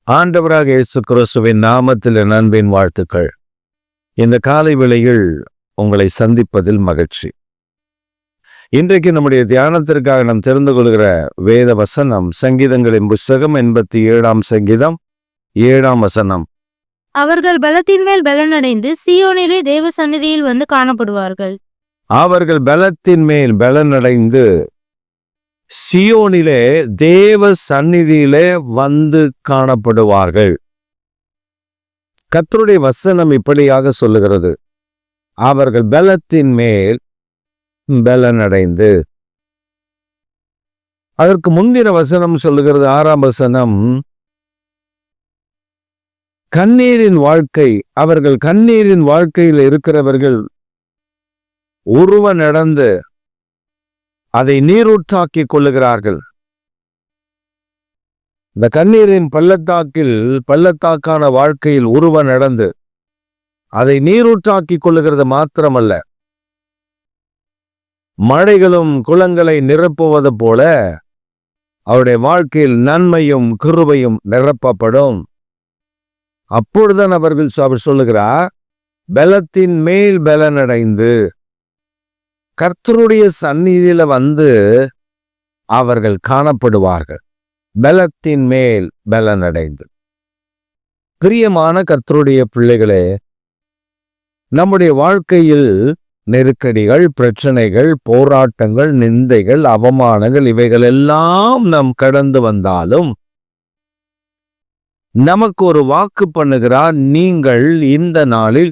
ஆண்டவராக இயேசு கிறிஸ்துவின் நாமத்தில் என் அன்பின் வாழ்த்துக்கள். இந்த காலை வேளையில் உங்களை சந்திப்பதில் மகிழ்ச்சி. இன்றைக்கு நம்முடைய தியானத்திற்காக நாம் தெரிந்து கொள்கிற வேத வசனம் சங்கீதங்களின் புஸ்தகம் 87ஆம் சங்கீதம் 7ஆம் வசனம். அவர்கள் பலத்தின் மேல் பலனடைந்து சீயோனிலே தேவ சந்நிதியில் வந்து காணப்படுவார்கள். அவர்கள் பலத்தின் மேல் பலனடைந்து சீயோனிலே தேவ சந்நிதியிலே வந்து காணப்படுவார்கள். கர்த்தருடைய வசனம் இப்படியாக சொல்லுகிறது, அவர்கள் பலத்தின் மேல் பலனடைந்து. அதற்கு முந்தின வசனம் சொல்லுகிறது, 6ஆம் வசனம், கண்ணீரின் வாழ்க்கை. அவர்கள் கண்ணீரின் வாழ்க்கையில் இருக்கிறவர்கள் உருவ நடந்து அதை நீரூற்றாக்கிக் கொள்ளுகிறார்கள். இந்த கண்ணீரின் பள்ளத்தாக்கான வாழ்க்கையில் உருவ நடந்து அதை நீரூற்றாக்கிக் கொள்ளுகிறது மாத்திரமல்ல, மழைகளும் குளங்களை நிரப்புவது போல அவருடைய வாழ்க்கையில் நன்மையும் கிருபையும் நிரப்பப்படும். அப்பொழுதுதான் அவர் சொல்லுகிறார், பலத்தின் மேல் பலனடைந்து. கர்த்தருடைய சந்நிதியில வந்து அவர்கள் காணப்படுவார்கள், பலத்தின் மேல் பலனடைந்து. பிரியமான கர்த்தருடைய பிள்ளைகளே, நம்முடைய வாழ்க்கையில் நெருக்கடிகள், பிரச்சனைகள், போராட்டங்கள், நிந்தைகள், அவமானங்கள் இவைகள் எல்லாம் நாம் கடந்து வந்தாலும் நமக்கு ஒரு வாக்கு பண்ணுகிறார், நீங்கள் இந்த நாளில்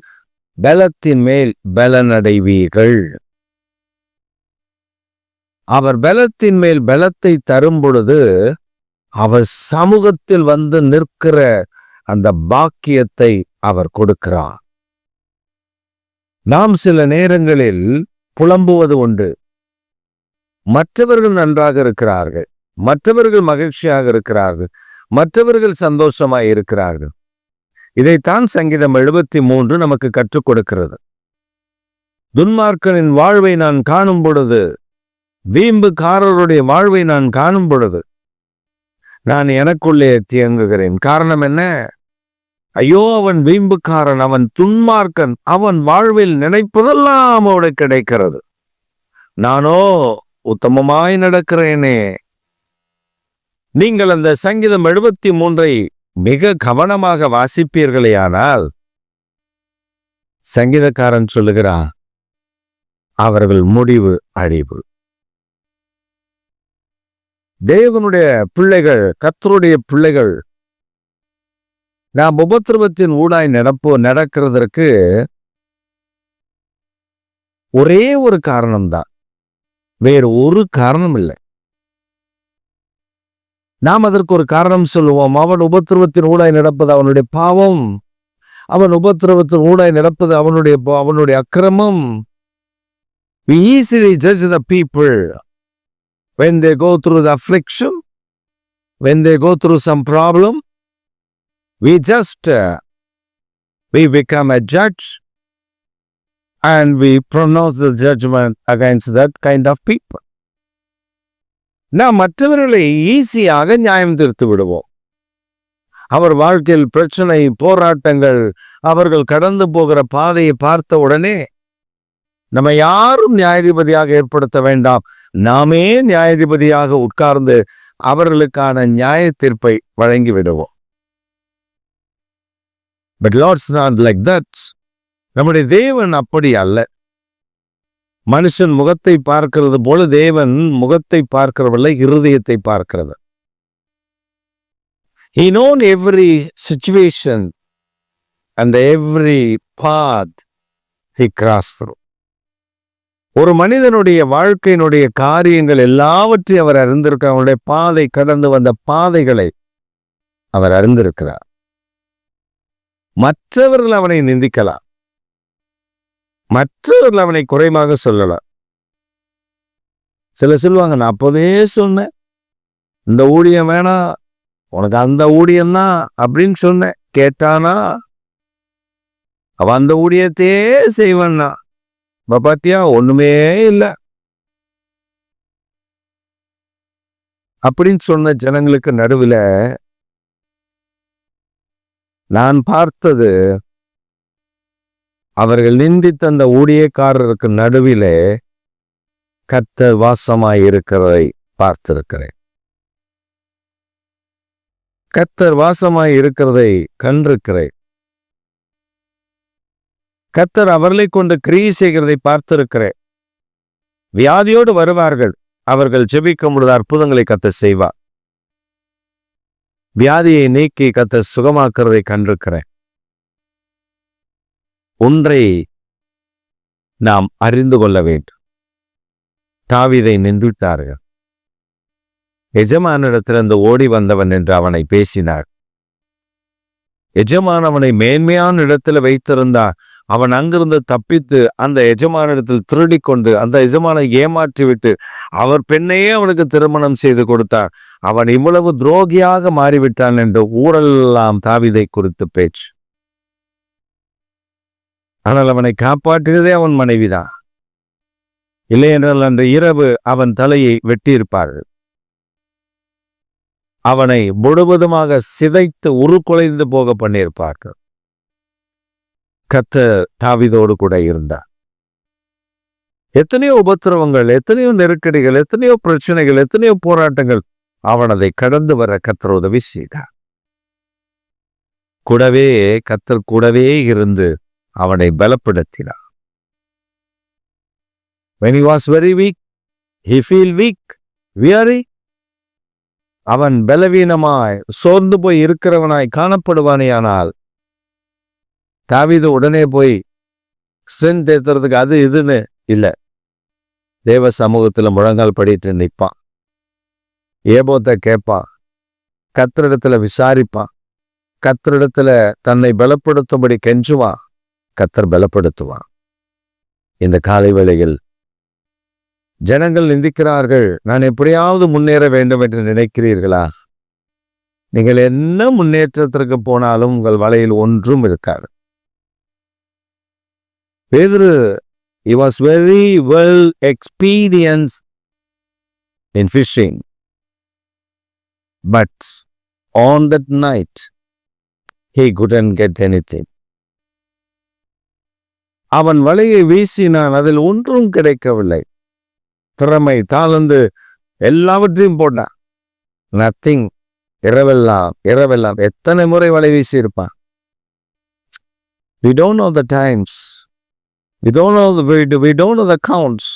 பலத்தின் மேல் பலனடைவீர்கள். அவர் பலத்தின் மேல் பலத்தை தரும் பொழுது அவர் சமூகத்தில் வந்து நிற்கிற அந்த பாக்கியத்தை அவர் கொடுக்கிறார். நாம் சில நேரங்களில் புலம்புவது உண்டு, மற்றவர்கள் நன்றாக இருக்கிறார்கள், மற்றவர்கள் மகிழ்ச்சியாக இருக்கிறார்கள், மற்றவர்கள் சந்தோஷமாய் இருக்கிறார்கள். இதைத்தான் சங்கீதம் 73 நமக்கு கற்றுக் கொடுக்கிறது. துன்மார்க்கனின் வாழ்வை நான் காணும் பொழுது, வீம்புக்காரருடைய வாழ்வை நான் காணும் பொழுது நான் எனக்குள்ளே தியங்குகிறேன். காரணம் என்ன? ஐயோ, அவன் வீம்புக்காரன், அவன் துன்மார்க்கன், அவன் வாழ்வில் நினைப்பதெல்லாம் அவனுக்கு கிடைக்கிறது, நானோ உத்தமமாய் நடக்கிறேனே. நீங்கள் அந்த சங்கீதம் 73 மிக கவனமாக வாசிப்பீர்களேயானால், சங்கீதக்காரன் சொல்லுகிறான், அவர்கள் முடிவு அழிவு. தேவனுடைய பிள்ளைகள், கர்த்தருடைய பிள்ளைகள், நாம் உபத்திரவத்தின் ஊடாய் நடக்கிறதற்கு ஒரே ஒரு காரணம்தான், வேறு ஒரு காரணம் இல்லை. நாம் அதற்கு ஒரு காரணம் சொல்லுவோம், அவன் உபத்திரவத்தின் ஊடாய் நடப்பது அவனுடைய பாவம், அவன் உபத்திரவத்தின் ஊடாய் நடப்பது அவனுடைய அக்கிரமம். We easily judge the people when they go through the affliction, when they go through some problem. We become a judge and we pronounce the judgment against that kind of people. நாம் மற்றவர்களை ஈஸியாக நியாயம் தீர்த்து விடுவோம். அவர் வாழ்க்கையில் பிரச்சனை, போராட்டங்கள், அவர்கள் கடந்து போகிற பாதையை பார்த்த உடனே நம்ம யாரும் நியாயாதிபதியாக ஏற்படுத்த வேண்டாம், நாமே நியாயாதிபதியாக உட்கார்ந்து அவர்களுக்கான நியாய தீர்ப்பை வழங்கி விடுவோம். But Lord's not like that. நம்முடைய தேவன் அப்படி அல்ல. மனுஷன் முகத்தை பார்க்கிறது போல தேவன் முகத்தை பார்க்கிறவல்ல, இருதயத்தை பார்க்கிறது. He known every situation and every path he crossed through. ஒரு மனிதனுடைய வாழ்க்கையினுடைய காரியங்கள் எல்லாவற்றையும் அவர் அறிந்திருக்கிறார். அவனுடைய பாதை, கடந்து வந்த பாதைகளை அவர் அறிந்திருக்கிறார். மற்றவர்கள் அவனை நிந்திக்கலாம், மற்றவர்கள் அவனை குறைமாக சொல்லலாம். சில சொல்லுவாங்க, நான் அப்பவே சொன்னேன் இந்த ஊழியம் வேணாம், உனக்கு அந்த ஊழியம்தான் அப்படின்னு சொன்னேன், கேட்டானா? அவன் அந்த ஊழியத்தையே செய்வான்னா, பாத்தியா ஒண்ணுமே இல்லை அப்படின்னு சொன்ன ஜனங்களுக்கு நடுவில் நான் பார்த்தது, அவர்கள் நிந்தித்த அந்த ஊழியக்காரருக்கு நடுவிலே கர்த்தர் வாசமாய் இருக்கிறதை பார்த்திருக்கிறேன். கர்த்தர் வாசமாய் இருக்கிறதை கண்டிருக்கிறேன். கர்த்தர் அவர்களை கொண்டு கிரியை செய்கிறதை பார்த்திருக்கிறேன். வியாதியோடு வருவார்கள், அவர்கள் ஜெபிக்கும் பொழுது அற்புதங்களை கர்த்தர் செய்வார். வியாதியை நீக்கி கர்த்தர் சுகமாக்குறதை கண்டிருக்கிறேன். ஒன்றை நாம் அறிந்து கொள்ள வேண்டும். தாவீதை நிந்தித்தார்கள். எஜமானிடத்திலிருந்து ஓடி வந்தவன் என்று அவனை பேசினார். எஜமான் அவனை மேன்மையான இடத்துல வைத்திருந்தார். அவன் அங்கிருந்து தப்பித்து அந்த எஜமானிடத்தில் திருடி கொண்டு அந்த எஜமானை ஏமாற்றி விட்டு அவர் பெண்ணையே அவனுக்கு திருமணம் செய்து கொடுத்தார். அவன் இவ்வளவு துரோகியாக மாறிவிட்டான் என்று ஊரெல்லாம் தாவீதை குறித்து பேச்சு. ஆனால் அவனை காப்பாற்றியதே அவன் மனைவிதான். இல்லை என்றால் அன்று இரவு அவன் தலையை வெட்டியிருப்பார்கள். அவனை முழுவதுமாக சிதைத்து உருக்குலைந்து போக பண்ணியிருப்பார்கள். கர்த்தர் தாவீதோடு கூட இருந்தார். எத்தனையோ உபத்திரவங்கள், எத்தனையோ நெருக்கடிகள், எத்தனையோ பிரச்சனைகள், எத்தனையோ போராட்டங்கள், அவன் அதை கடந்து வர கர்த்தர் உதவி செய்தார். கர்த்தர் கூடவே இருந்து அவனை பலப்படுத்தினார். When he was very weak, he feel weak, weary. அவன் பலவீனமாய் சோர்ந்து போய் இருக்கிறவனாய் காணப்படுவானேயானால் தாவீது உடனே போய் ஸ்ட்ரென்த் ஏத்துறதுக்கு அது இதுன்னு இல்லை, தேவ சமூகத்துல முழங்கால் படிட்டு நிற்பான். ஏபோத்தை கேட்பான், கர்த்தரிடத்துல விசாரிப்பான், கர்த்தரிடத்துல தன்னை பலப்படுத்தும்படி கெஞ்சுவான். கர்த்தர் பலப்படுத்துவான். இந்த காலை வேளையில் ஜனங்கள் நிந்திக்கிறார்கள், நான் எப்படியாவது முன்னேற வேண்டும் என்று நினைக்கிறீர்களா? நீங்கள் என்ன முன்னேற்றத்திற்கு போனாலும் உங்கள் வலையில் ஒன்றும் இருக்காது. பேதுரு, he was very well experienced in fishing, but on that night he couldn't get anything. அவன் வலையை வீசினான், அதில் ஒன்றும் கிடைக்கவில்லை. திறமை, தாளந்து எல்லாவற்றையும் போட்டான், நத்திங். இரவெல்லாம் எத்தனை முறை வலை வீசி இருப்பான். We don't know the times, we don't know the counts,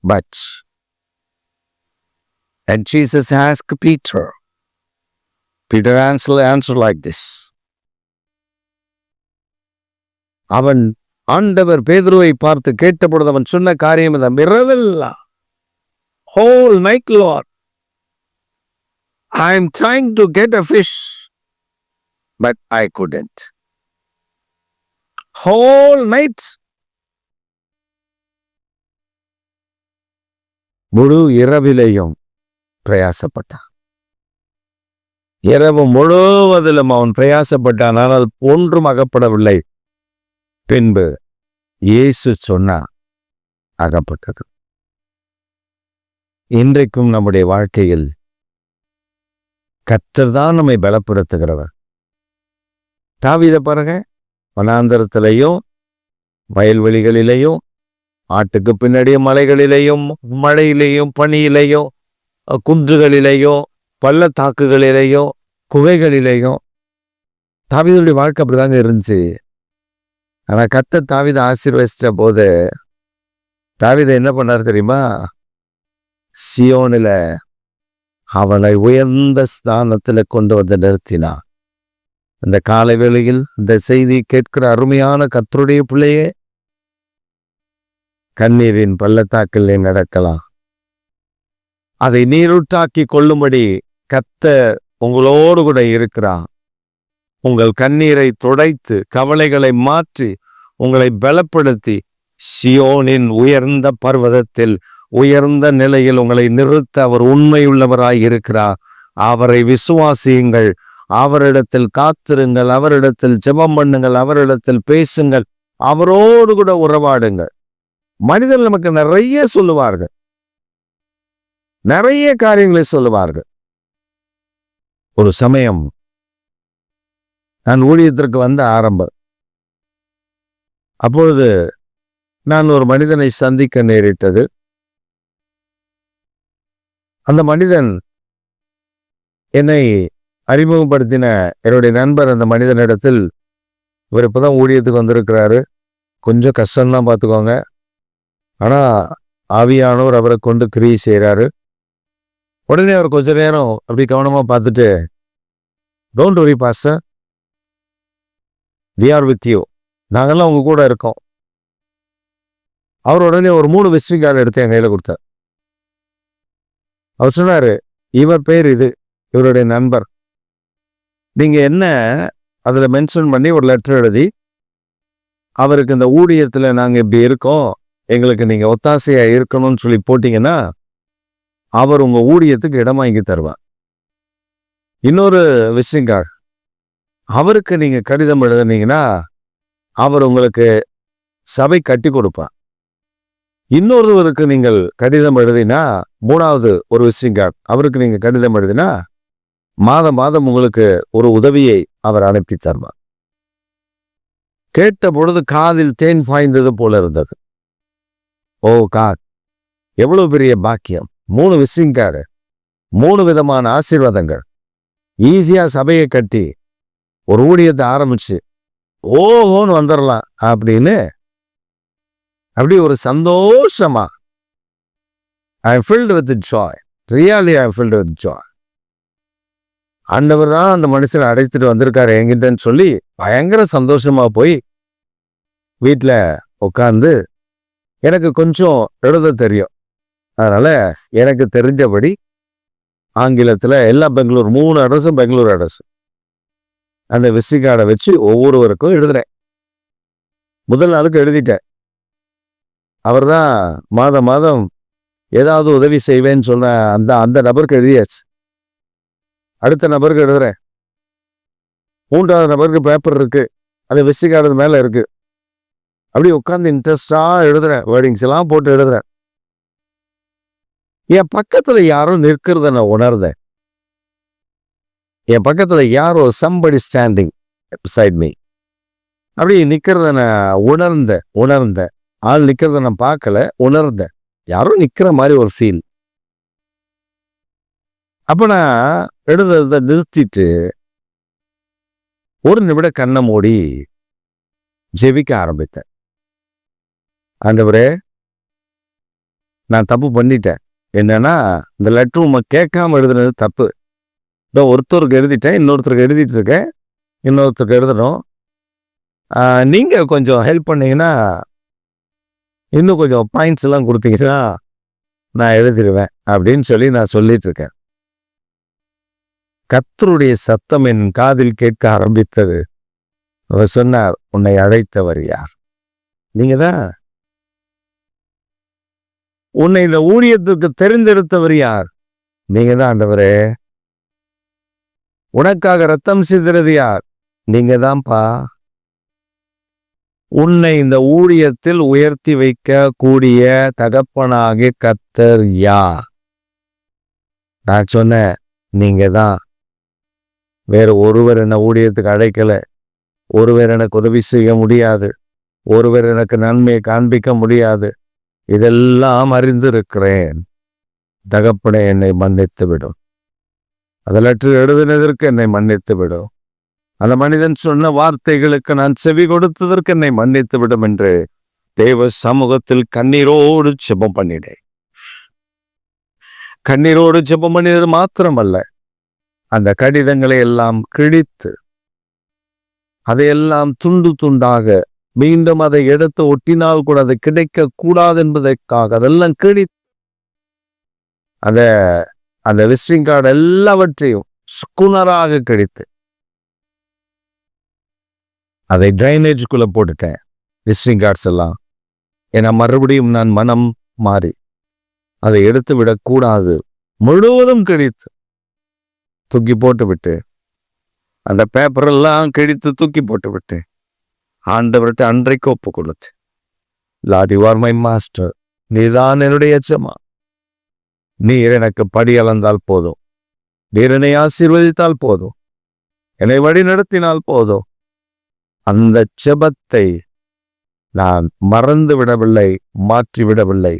but and Jesus asked Peter answered like this. அவன் ஆண்டவர் பேதுருவை பார்த்து கேட்டபொழுது அவன் சொன்ன காரியம் இதான், இரவெல்லாம், whole night Lord, I am trying to get a fish, but I couldn't. Whole night. முழு இரவிலேயும் பிரயாசப்பட்டான். இரவு முழுவதிலும் அவன் பிரயாசப்பட்டான், ஆனால் ஒன்றும் அகப்படவில்லை. பின்பு இயேசு சொன்னார், அகப்பட்டது. இன்றைக்கும் நம்முடைய வாழ்க்கையில் கர்த்தர் தான் நம்மை பலப்படுத்துகிறவர். தாவீதை பாருங்க, வனாந்தரத்திலேயும் வயல்வெளிகளிலேயும் ஆட்டுக்கு பின்னாடிய மலைகளிலேயும் மழையிலேயும் பனியிலேயும் குன்றுகளிலேயும் பள்ளத்தாக்குகளிலேயும் குகைகளிலேயும் தாவீதுடைய வாழ்க்கை அப்படிதாங்க இருந்துச்சு. ஆனா கர்த்தர் தாவீதை ஆசீர்வதிச்ச போது தாவீதை என்ன பண்ணார் தெரியுமா? சியோனில அவனை உயர்ந்த ஸ்தானத்துல கொண்டு வந்து நிறுத்தினார். இந்த காலை வேளையில் இந்த செய்தி கேட்கிற அருமையான கர்த்தருடைய பிள்ளையே, கண்ணீரின் பள்ளத்தாக்கில் நடக்கலாம், அதை நீரூற்றாக்கி கொள்ளும்படி கர்த்தர் உங்களோடு கூட இருக்கிறார். உங்கள் கண்ணீரை துடைத்து கவலைகளை மாற்றி உங்களை பலப்படுத்தி சியோனின் உயர்ந்த பர்வதத்தில் உயர்ந்த நிலையில் உங்களை நிறுத்த அவர் உண்மையுள்ளவராய் இருக்கிறார். அவரை விசுவாசியுங்கள், அவரிடத்தில் காத்திருங்கள், அவரிடத்தில் ஜெபம் பண்ணுங்கள், அவரிடத்தில் பேசுங்கள், அவரோடு கூட உறவாடுங்கள். மனிதர் நமக்கு நிறைய சொல்லுவார்கள், நிறைய காரியங்களை சொல்லுவார்கள். ஒரு சமயம் நான் ஊழியத்திற்கு வந்த ஆரம்பம். அப்பொழுது நான் ஒரு மனிதனை சந்திக்க நேரிட்டது. அந்த மனிதன் என்னை அறிமுகப்படுத்தின என்னுடைய நண்பர் அந்த மனிதனிடத்தில், இவர் இப்போதான் ஊழியத்துக்கு வந்திருக்கிறாரு, கொஞ்சம் கஷ்டம்தான் பார்த்துக்கோங்க, ஆனால் ஆவியானவர் அவரை கொண்டு கிரியை செய்கிறாரு. உடனே அவர் கொஞ்ச நேரம் அப்படி கவனமாக பார்த்துட்டு, don't worry pastor, we are with you, நாங்கள்லாம் உங்க கூட இருக்கோம். அவர் உடனே ஒரு 3 விசிட்டிங் கார்டு எடுத்து என் கையில் கொடுத்தார். அவர் சொன்னார், இவர் பேர் இது, இவருடைய நண்பர், நீங்கள் என்ன அதில் மென்ஷன் பண்ணி ஒரு லெட்டர் எழுதி அவருக்கு இந்த ஊழியத்தில் நாங்கள் இப்படி இருக்கோம், எங்களுக்கு நீங்கள் ஒத்தாசையாக இருக்கணும்னு சொல்லி போட்டிங்கன்னா அவர் உங்கள் ஊழியத்துக்கு இடம் வாங்கி தருவார். இன்னொரு விசிட்டிங் கார்டு, அவருக்கு நீங்கள் கடிதம் எழுதுனீங்கன்னா அவர் உங்களுக்கு சபை கட்டி கொடுப்பார். இன்னொருவருக்கு நீங்கள் கடிதம் எழுதினா, 3வது ஒரு விசிட்டிங் கார்டு, அவருக்கு நீங்கள் கடிதம் எழுதினா மாதம் மாதம் உங்களுக்கு ஒரு உதவியை அவர் அனுப்பி தருவார். கேட்ட பொழுது காதில் தேன் பாய்ந்தது போல இருந்தது. ஓ காட், எவ்வளவு பெரிய பாக்கியம்! 3 விசிட்டிங் கார்டு, 3 விதமான ஆசீர்வாதங்கள், ஈஸியா சபையை கட்டி ஒரு ஊழியத்தை ஆரம்பிச்சு ஓஹோன்னு வந்துடலாம் அப்படின்னு அப்படி ஒரு சந்தோஷமா. I am filled with Joy, really I am filled with Joy. ஆண்டவர் தான் அந்த மனுஷனை அடைத்துட்டு வந்திருக்காரு என்கிட்டன்னு சொல்லி பயங்கர சந்தோஷமா போய் வீட்டில் உட்காந்து, எனக்கு கொஞ்சம் எழுத தெரியும், அதனால எனக்கு தெரிஞ்சபடி ஆங்கிலத்தில் எல்லா பெங்களூர் 3 அட்ரஸும் பெங்களூர் அட்ரஸ், அந்த விசிட்டிங் கார்டை வச்சு ஒவ்வொருவருக்கும் எழுதுறேன். முதல் நாளுக்கு எழுதிட்டேன். அவர் தான் மாதம் மாதம் ஏதாவது உதவி செய்வேன்னு சொன்ன அந்த நபருக்கு எழுதியாச்சு. அடுத்த நபருக்கு எழுதுறேன். 3வது நபருக்கு பேப்பர் இருக்கு, அது விசிட்டிங் கார்டு மேல இருக்கு. அப்படி உட்காந்து இன்ட்ரெஸ்டா எழுதுறேன், வேர்டிங்ஸ் எல்லாம் போட்டு எழுதுறேன். என் பக்கத்துல யாரும் நிற்கிறத நான் உணர்ந்தேன். என் பக்கத்துல யாரோ somebody ஸ்டாண்டிங் beside me, அப்படி நிக்கிறத நான் உணர்ந்தேன். ஆள் நிக்கிறத நான் பார்க்கல, உணர்ந்தேன். யாரோ நிக்கிற மாதிரி ஒரு ஃபீல். அப்ப நான் எழுதுறத நிறுத்திட்டு ஒரு நிமிடம் கண்ணை மூடி ஜெபிக்க ஆரம்பித்தேன். ஆண்டவரே, நான் தப்பு பண்ணிட்டேன். என்னன்னா, இந்த லெட்டர் உங்க கேட்காம எழுதுனது தப்பு. இதோ ஒருத்தருக்கு எழுதிட்டேன், இன்னொருத்தருக்கு எழுதிட்டு இருக்கேன், இன்னொருத்தருக்கு எழுதணும். நீங்க கொஞ்சம் ஹெல்ப் பண்ணீங்கன்னா, இன்னும் கொஞ்சம் பாயிண்ட்ஸ் எல்லாம் கொடுத்தீங்கன்னா நான் எழுதிடுவேன் அப்படின்னு சொல்லி நான் சொல்லிட்டு இருக்கேன். கர்த்தருடைய சத்தம் என் காதில் கேட்க ஆரம்பித்தது. அவர் சொன்னார், உன்னை அழைத்தவர் யார்? நீங்க தான். உன்னை இந்த ஊழியத்திற்கு தெரிந்தெடுத்தவர் யார்? நீங்க தான் ஆண்டவரே. உனக்காக ரத்தம் சிந்துறது யார்? நீங்க தான்ப்பா. உன்னை இந்த ஊழியத்தில் உயர்த்தி வைக்க கூடிய தகப்பனாகிய கர்த்தர் யார்? நான் சொன்னேன், நீங்க தான். வேற ஒருவர் என்னை ஊழியத்துக்கு அழைக்கல, ஒருவர் எனக்கு உதவி செய்ய முடியாது, ஒருவர் எனக்கு நன்மையை காண்பிக்க முடியாது. இதெல்லாம் அறிந்திருக்கிறேன். தகப்பனே, என்னை மன்னித்து விடும். அந்த லெட்டர் எழுதினதற்கு என்னை மன்னித்து விடும். அந்த மனிதன் சொன்ன வார்த்தைகளுக்கு நான் செவி கொடுத்ததற்கு என்னை மன்னித்து விடும் என்று தேவ சமூகத்தில் கண்ணீரோடு ஜெபம் பண்ணினேன். கண்ணீரோடு ஜெபம் பண்ணினது மாத்திரமல்ல, அந்த கடிதங்களை எல்லாம் கிழித்து அதையெல்லாம் துண்டு துண்டாக மீண்டும் அதை எடுத்து ஒட்டினால் கூட அது கிடைக்க கூடாது என்பதற்காக அதெல்லாம் கிழித்து அந்த விசிட்டிங் கார்டு எல்லாவற்றையும் சுக்குனராக கிழித்து அதை டிரைனேஜுக்குள்ள போட்டுட்டேன். விசிட்டிங் கார்ட்ஸ் எல்லாம். ஏன்னா மறுபடியும் நான் மனம் மாறி அதை எடுத்து விடக்கூடாது, முழுவதும் கிழித்து தூக்கி போட்டு விட்டு, அந்த பேப்பர் எல்லாம் கிழித்து தூக்கி போட்டு விட்டு ஆண்டவர்கிட்ட அன்றைக்கு ஒப்பு கொடுத்து, Lord you are my master, நீதான் என்னுடைய எஜமா, நீர் எனக்கு படி அளந்தால் போதும், நீர் என்னை ஆசீர்வதித்தால் போதும், என்னை வழி நடத்தினால் போதும். அந்த ஜெபத்தை நான் மறந்து விடவில்லை, மாற்றிவிடவில்லை.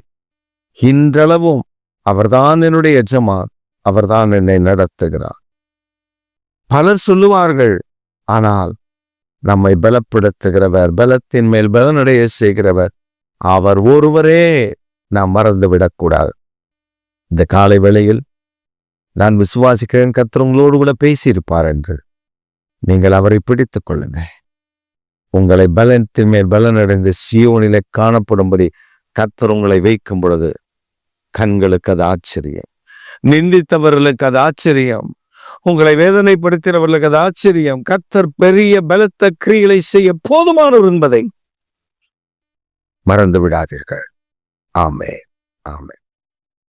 இன்றளவும் அவர்தான் என்னுடைய எஜமான், அவர்தான் என்னை நடத்துகிறார். பலர் சொல்லுவார்கள், ஆனால் நம்மை பலப்படுத்துகிறவர், பலத்தின் மேல் பலனடைய செய்கிறவர் அவர் ஒருவரே நாம் மறந்துவிடக்கூடாது. இந்த காலை வேளையில் நான் விசுவாசிக்கிறேன் கர்த்தர் உங்களோடு கூட பேசியிருப்பார் என்று. நீங்கள் அவரை பிடித்துக் கொள்ளுங்க. உங்களை பலத்தின் மேல் பலனடைந்து சீயோனிலே காணப்படும்படி கர்த்தர் உங்களை வைக்கும் பொழுது கண்களுக்கு அது ஆச்சரியம், நிந்தித்தவர்களுக்கு அது ஆச்சரியம், உங்களை வேதனைப்படுத்தினவர்களுக்கு அது ஆச்சரியம். கர்த்தர் பெரிய பலத்த கிரியைகளை செய்ய போதுமானவர் என்பதை மறந்து விடாதீர்கள். ஆமென், ஆமென்.